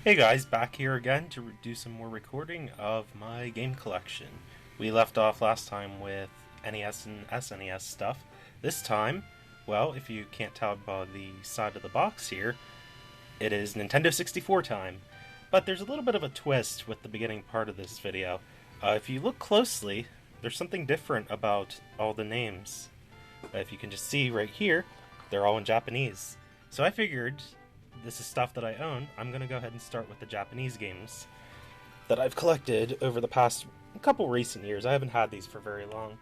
Hey guys, back here again to do some more recording of my game collection. We left off last time with NES and SNES stuff. This time, well, if you can't tell by the side of the box here, it is Nintendo 64 time. But there's a little bit of a twist with the beginning part of this video. If you look closely, there's something different about all the names. If you can just see right here, they're all in Japanese. So I figured this is stuff that I own. I'm going to go ahead and start with the Japanese games that I've collected over the past couple recent years. I haven't had these for very long.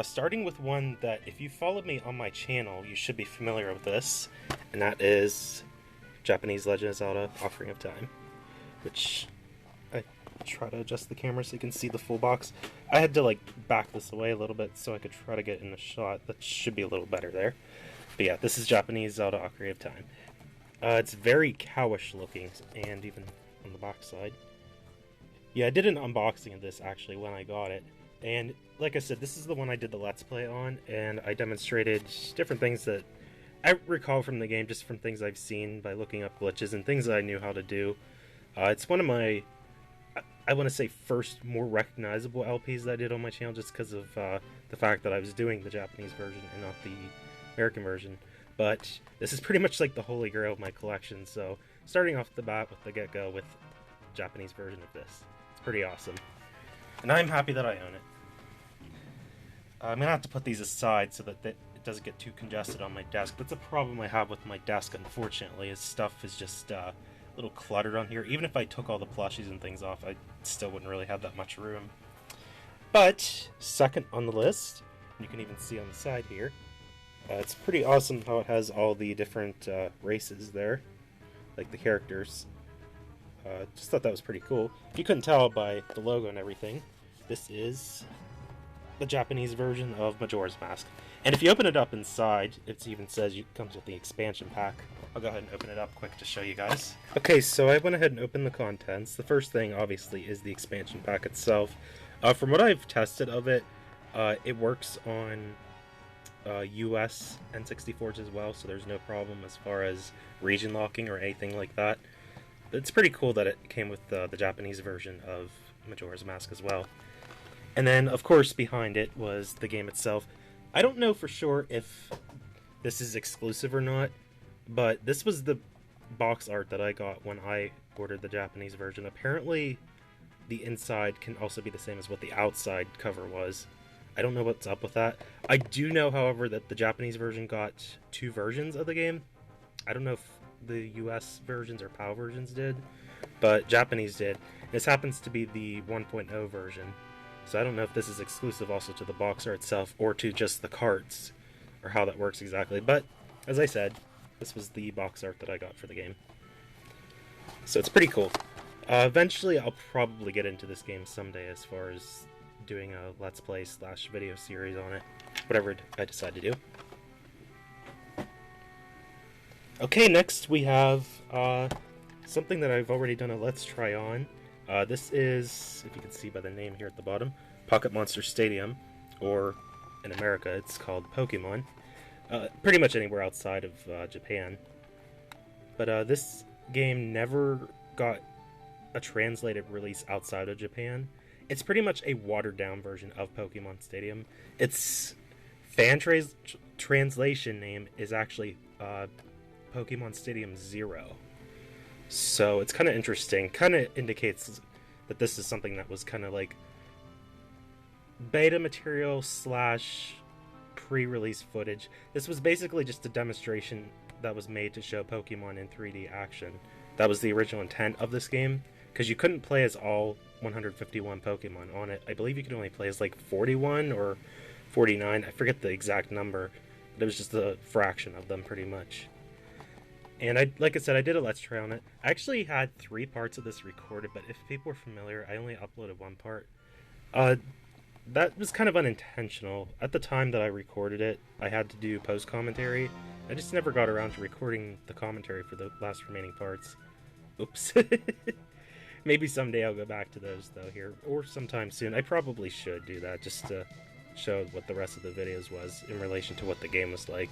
Starting with one that, if you followed me on my channel, you should be familiar with this, and that is Japanese Legend of Zelda Ocarina of Time, which I try to adjust the camera so you can see the full box. I had to back this away a little bit so I could try to get in the shot. That should be a little better there. But yeah, this is Japanese Zelda Ocarina of Time. It's very cowish looking, and even on the box side. Yeah, I did an unboxing of this actually when I got it, and like I said, this is the one I did the Let's Play on, and I demonstrated different things that I recall from the game, just from things I've seen by looking up glitches and things that I knew how to do. It's one of my, I want to say, first more recognizable LPs that I did on my channel, just because of the fact that I was doing the Japanese version and not the American version. But this is pretty much like the holy grail of my collection, so starting off the bat with the get-go with the Japanese version of this. It's pretty awesome. And I'm happy that I own it. I'm going to have to put these aside so that it doesn't get too congested on my desk. That's a problem I have with my desk, unfortunately, is stuff is just a little cluttered on here. Even if I took all the plushies and things off, I still wouldn't really have that much room. But, second on the list, you can even see on the side here, it's pretty awesome how it has all the different races there, like the characters. Just thought that was pretty cool. If you couldn't tell by the logo and everything, this is the Japanese version of Majora's Mask. And if you open it up inside, it even says it comes with the expansion pack. I'll go ahead and open it up quick to show you guys. Okay, so I went ahead and opened the contents. The first thing, obviously, is the expansion pack itself. From what I've tested of it, it works on US N64s as well, so there's no problem as far as region locking or anything like that. It's pretty cool that it came with the Japanese version of Majora's Mask as well. And then, of course, behind it was the game itself. I don't know for sure if this is exclusive or not, but this was the box art that I got when I ordered the Japanese version. Apparently, the inside can also be the same as what the outside cover was. I don't know what's up with that. I do know, however, that the Japanese version got two versions of the game. I don't know if the US versions or PAL versions did, but Japanese did. This happens to be the 1.0 version, so I don't know if this is exclusive also to the box art itself or to just the cards, or how that works exactly. But, as I said, this was the box art that I got for the game. So it's pretty cool. Eventually, I'll probably get into this game someday as far as doing a Let's Play / video series on it. Whatever I decide to do. Okay, next we have something that I've already done a Let's Try on. This is, if you can see by the name here at the bottom, Pocket Monster Stadium, or in America it's called Pokemon. Pretty much anywhere outside of Japan. But this game never got a translated release outside of Japan. It's pretty much a watered-down version of Pokemon Stadium. Its translation name is actually Pokemon Stadium 0. So it's kind of interesting. Kind of indicates that this is something that was kind of like beta material / pre-release footage. This was basically just a demonstration that was made to show Pokemon in 3D action. That was the original intent of this game, because you couldn't play as all 151 Pokemon on it. I believe you could only play as 41 or 49. I forget the exact number, but it was just a fraction of them pretty much. And like I said, I did a Let's Try on it. I actually had 3 parts of this recorded, but if people are familiar, I only uploaded 1 part. That was kind of unintentional. At the time that I recorded it, I had to do post-commentary. I just never got around to recording the commentary for the last remaining parts. Oops. Maybe someday I'll go back to those, though, here, or sometime soon. I probably should do that, just to show what the rest of the videos was in relation to what the game was like.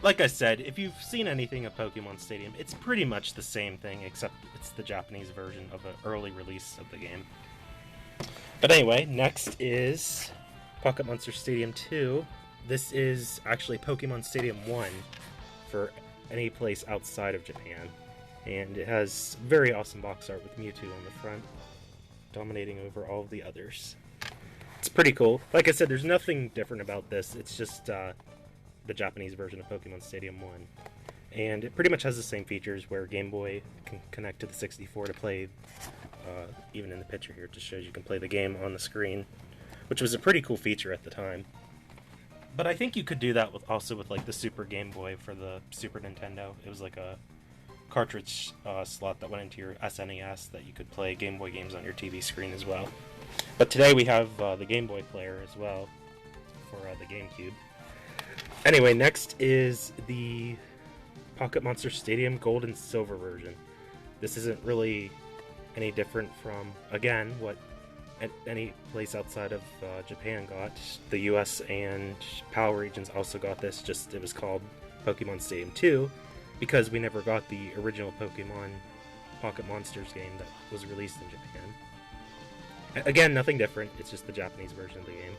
like I said, if you've seen anything of Pokemon Stadium, it's pretty much the same thing, except it's the Japanese version of an early release of the game. But anyway, next is Pocket Monster Stadium 2. This is actually Pokemon Stadium 1 for any place outside of Japan. And it has very awesome box art with Mewtwo on the front, dominating over all of the others. It's pretty cool. Like I said, there's nothing different about this. It's just the Japanese version of Pokemon Stadium 1. And it pretty much has the same features where Game Boy can connect to the 64 to play, even in the picture here, it just shows you can play the game on the screen, which was a pretty cool feature at the time. But I think you could do that also with like the Super Game Boy for the Super Nintendo. It was like a cartridge slot that went into your SNES that you could play Game Boy games on your TV screen as well. But today we have the Game Boy player as well for the GameCube. Anyway, next is the Pocket Monster Stadium Gold and Silver version. This isn't really any different from, again, what any place outside of Japan got. The US and PAL regions also got this, just it was called Pokemon Stadium 2 because we never got the original Pokemon Pocket Monsters game that was released in Japan. Again, nothing different, it's just the Japanese version of the game.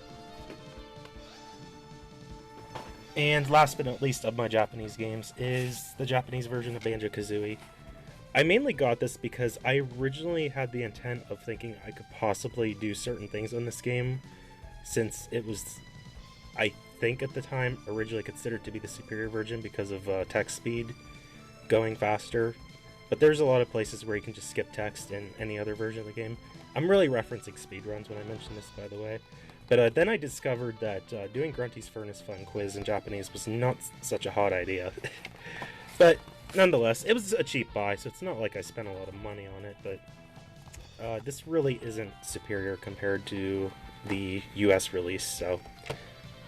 And last but not least of my Japanese games is the Japanese version of Banjo-Kazooie. I mainly got this because I originally had the intent of thinking I could possibly do certain things on this game, since it was, I think at the time, originally considered to be the superior version because of text speed going faster. But there's a lot of places where you can just skip text in any other version of the game. I'm really referencing speedruns when I mention this, by the way. But then I discovered that doing Grunty's Furnace Fun quiz in Japanese was not such a hot idea. But nonetheless, it was a cheap buy, so it's not like I spent a lot of money on it, but this really isn't superior compared to the US release, so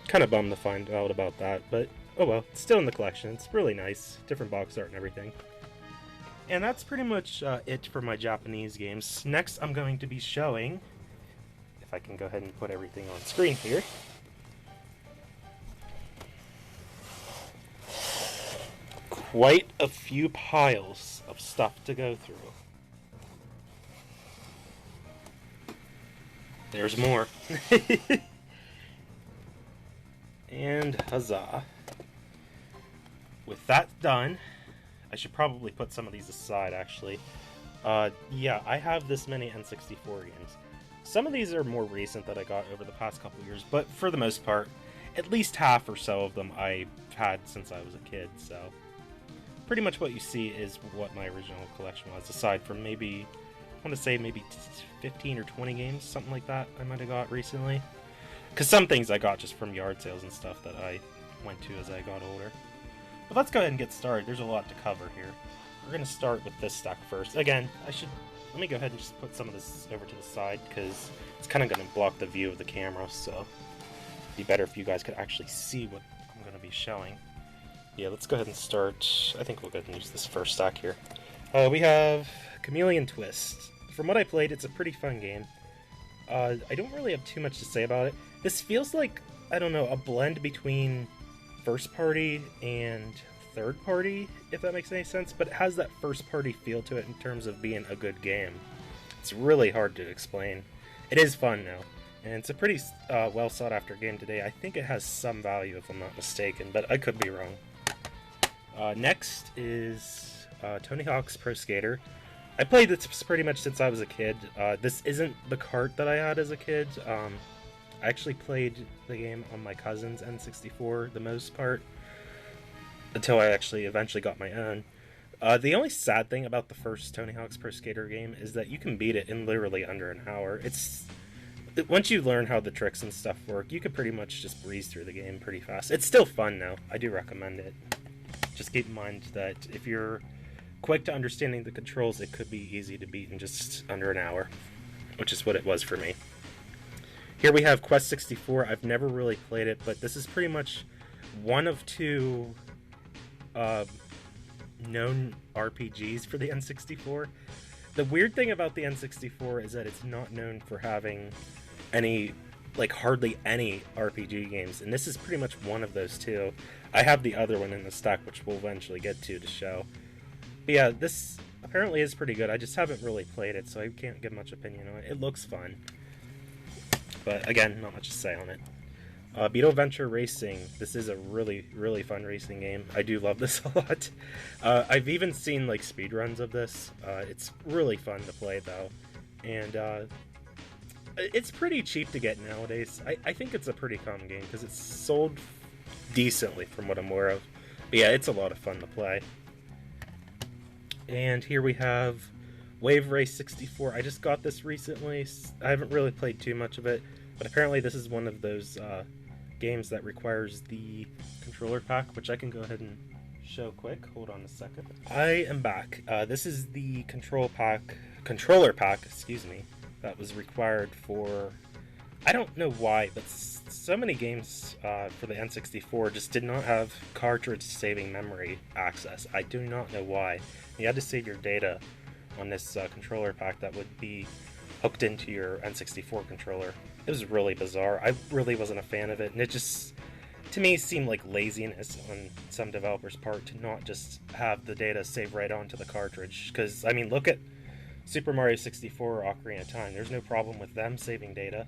kind of bummed to find out about that, but oh well, it's still in the collection. It's really nice, different box art and everything. And that's pretty much it for my Japanese games. Next, I'm going to be showing, if I can go ahead and put everything on screen here, quite a few piles of stuff to go through. There's more. And huzzah. With that done, I should probably put some of these aside, actually. Yeah, I have this many N64 games. Some of these are more recent that I got over the past couple years, but for the most part, at least half or so of them I've had since I was a kid, so pretty much what you see is what my original collection was, aside from maybe, I want to say maybe 15 or 20 games, something like that I might have got recently. Because some things I got just from yard sales and stuff that I went to as I got older. But let's go ahead and get started. There's a lot to cover here. We're going to start with this stack first. Again, let me go ahead and just put some of this over to the side, because it's kind of going to block the view of the camera, so it'd be better if you guys could actually see what I'm going to be showing. Yeah, let's go ahead and start. I think we'll go ahead and use this first stack here. We have Chameleon Twist. From what I played, it's a pretty fun game. I don't really have too much to say about it. This feels like, I don't know, a blend between first party and third party, if that makes any sense, but it has that first party feel to it in terms of being a good game. It's really hard to explain. It is fun now, and it's a pretty well sought after game today. I think it has some value if I'm not mistaken, but I could be wrong. Next is Tony Hawk's Pro Skater. I played this pretty much since I was a kid. This isn't the cart that I had as a kid. I actually played the game on my cousin's N64 the most part, until I actually eventually got my own. The only sad thing about the first Tony Hawk's Pro Skater game is that you can beat it in literally under an hour. Once you learn how the tricks and stuff work, you can pretty much just breeze through the game pretty fast. It's still fun now. I do recommend it. Just keep in mind that if you're quick to understanding the controls, it could be easy to beat in just under an hour, which is what it was for me. Here we have Quest 64. I've never really played it, but this is pretty much one of two known RPGs for the N64. The weird thing about the N64 is that it's not known for having any like hardly any RPG games, and this is pretty much one of those too. I have the other one in the stack, which we'll eventually get to show. But yeah, this apparently is pretty good. I just haven't really played it, so I can't give much opinion on it. It looks fun, but again, not much to say on it. Beetle Venture Racing. This is a really fun racing game. I do love this a lot. I've even seen like speedruns of this. It's really fun to play though, and it's pretty cheap to get nowadays. I think it's a pretty common game because it's sold decently from what I'm aware of. But yeah, it's a lot of fun to play. And here we have Wave Race 64. I just got this recently. I haven't really played too much of it, but apparently this is one of those games that requires the controller pack, which I can go ahead and show quick. Hold on a second. I am back. This is the controller pack, excuse me, that was required for, I don't know why, but so many games for the N64 just did not have cartridge saving memory access. I do not know why. You had to save your data on this controller pack that would be hooked into your N64 controller. It was really bizarre. I really wasn't a fan of it, and it just, to me, seemed like laziness on some developers' part to not just have the data save right onto the cartridge. Because, I mean, look at Super Mario 64 or Ocarina of Time. There's no problem with them saving data.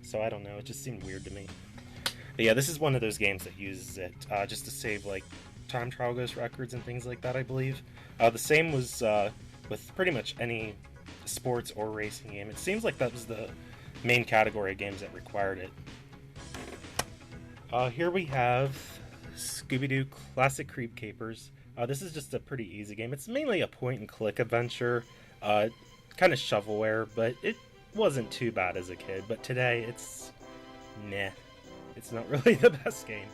So I don't know, it just seemed weird to me. But yeah, this is one of those games that uses it just to save like time trial ghost records and things like that, I believe. The same was with pretty much any sports or racing game. It seems like that was the main category of games that required it. Here we have Scooby-Doo Classic Creep Capers. This is just a pretty easy game. It's mainly a point-and-click adventure, kind of shovelware, but it wasn't too bad as a kid. But today, it's meh. It's not really the best game.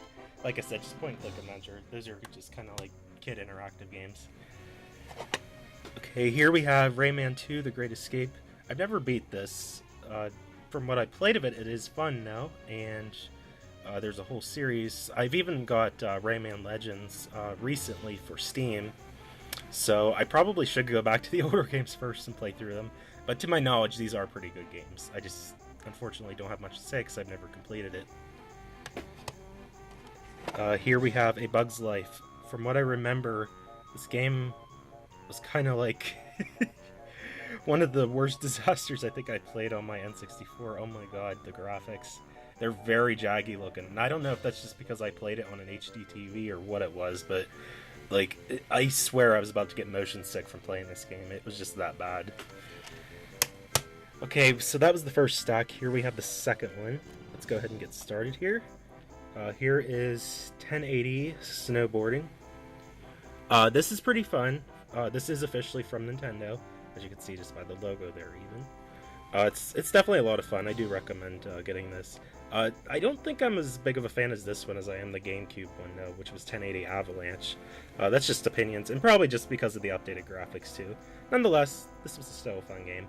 Like I said, just point-and-click adventure. Those are just kind of like kid interactive games. Okay, here we have Rayman 2: The Great Escape. I've never beat this. From what I played of it, it is fun now, and there's a whole series. I've even got Rayman Legends recently for Steam, so I probably should go back to the older games first and play through them. But to my knowledge, these are pretty good games. I just, unfortunately, don't have much to say because I've never completed it. Here we have A Bug's Life. From what I remember, this game was kind of like one of the worst disasters I think I played on my N64. Oh my god, the graphics. They're very jaggy looking. And I don't know if that's just because I played it on an HD TV or what it was, but like, I swear I was about to get motion sick from playing this game. It was just that bad. Okay, so that was the first stack. Here we have the second one. Let's go ahead and get started here. Here is 1080 Snowboarding. This is pretty fun. This is officially from Nintendo, as you can see just by the logo there even. It's definitely a lot of fun. I do recommend getting this. I don't think I'm as big of a fan as this one as I am the GameCube one, though, which was 1080 Avalanche. That's just opinions, and probably just because of the updated graphics, too. Nonetheless, this was still a fun game.